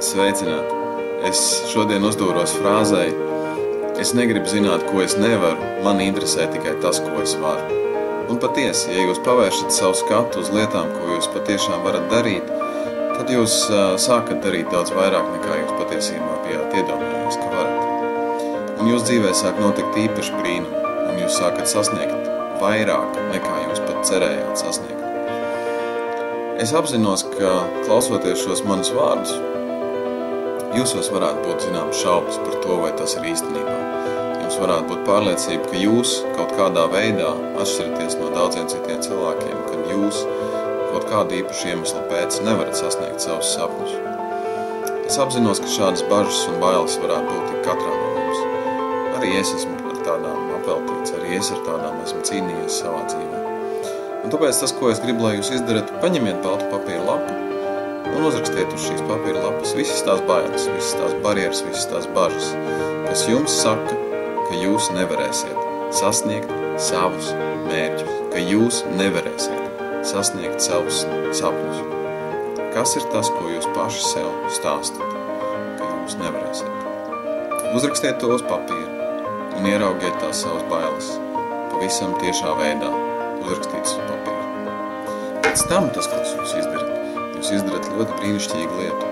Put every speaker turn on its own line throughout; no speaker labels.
Sveicināti! Es šodien uzdūros frāzei: es negribu zināt, ko es nevaru, man interesē tikai tas, ko es varu. Un patiesi, ja jūs pavēršat savu skatu uz lietām, ko jūs patiešām varat darīt, tad jūs sākat darīt daudz vairāk, nekā jūs patiesībā bijāt iedomājies, ka varat. Un jūs dzīvē sāk notikt īpaši brīnumi, un jūs sākat sasniegt vairāk, nekā jūs pat cerējāt sasniegt. Es apzinos, ka klausoties šos manus vārdus, jūsos varētu būt zināmas šaubas par to, vai tas ir īstenībā. Jums varētu būt pārliecība, ka jūs kaut kādā veidā atšķiraties no daudziem citiem cilvēkiem, kad jūs kaut kādu īpašu iemeslu pēc nevarat sasniegt savus sapņus. Es apzinos, ka šādas bažas un bailes varētu būt tik katram no mums. Arī es esmu ar tādām apveltīts, arī es ar tādām esmu cīnījies savā dzīvē. Un tāpēc tas, ko es gribu, lai jūs izdarat, paņemiet baltu papīra lapu un uzrakstiet uz šīs papīra lapas visas tās bailes, visas tās barjeras, visas tās bažas, kas jums saka, ka jūs nevarēsiet sasniegt savus mērķus, ka jūs nevarēsiet sasniegt savus sapņus. Kas ir tas, ko jūs paši sev stāstat, ka jūs nevarēsiet? Uzrakstiet to uz papīra un ieraugiet tās savas bailes pavisam tiešā veidā uzrakstītas uz papīra. Pēc tam tas, ko jūs izdarat ļoti brīnišķīgu lietu.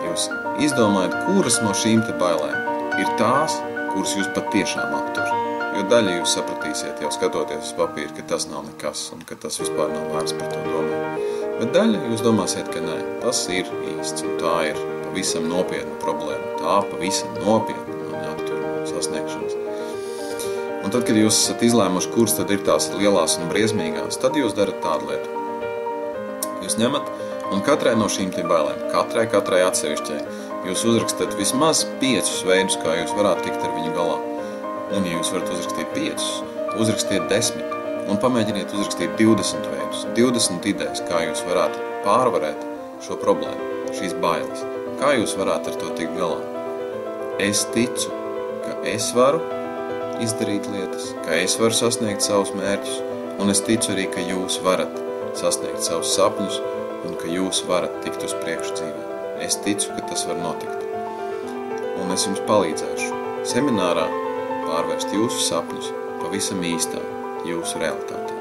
Jūs izdomājat, kuras no šīm te bailēm ir tās, kuras jūs patiešām aptur. Jo daļa jūs sapratīsiet jau skatoties uz papīru, ka tas nav nekas un ka tas vispār nav vērts par to domāt. Bet daļa jūs domāsiet, ka nē, tas ir īsts un tā ir pavisam nopietna problēma. Tā pavisam nopietna man aptur no sasniegšanas. Un tad, kad jūs esat izlēmuši, kuras tad ir tās lielās un briesmīgās, tad jūs darat tādu lietu. Jūs ņemat un katrai no šīm te bailēm, katrai atsevišķai, jūs uzrakstat vismaz 5 veidus, kā jūs varētu tikt ar viņu galā. Un, ja jūs varat uzrakstīt 5, uzrakstiet 10 un pamēģiniet uzrakstīt 20 veidus, 20 idejas, kā jūs varētu pārvarēt šo problēmu, šīs bailes. Kā jūs varētu ar to tikt galā? Es ticu, ka es varu izdarīt lietas, ka es varu sasniegt savus mērķus, un es ticu arī, ka jūs varat sasniegt savus sapņus, un ka jūs varat tikt uz priekšu dzīvē. Es ticu, ka tas var notikt. Un es jums palīdzēšu seminārā pārvērst jūsu sapņus pavisam īstā jūsu realitātē.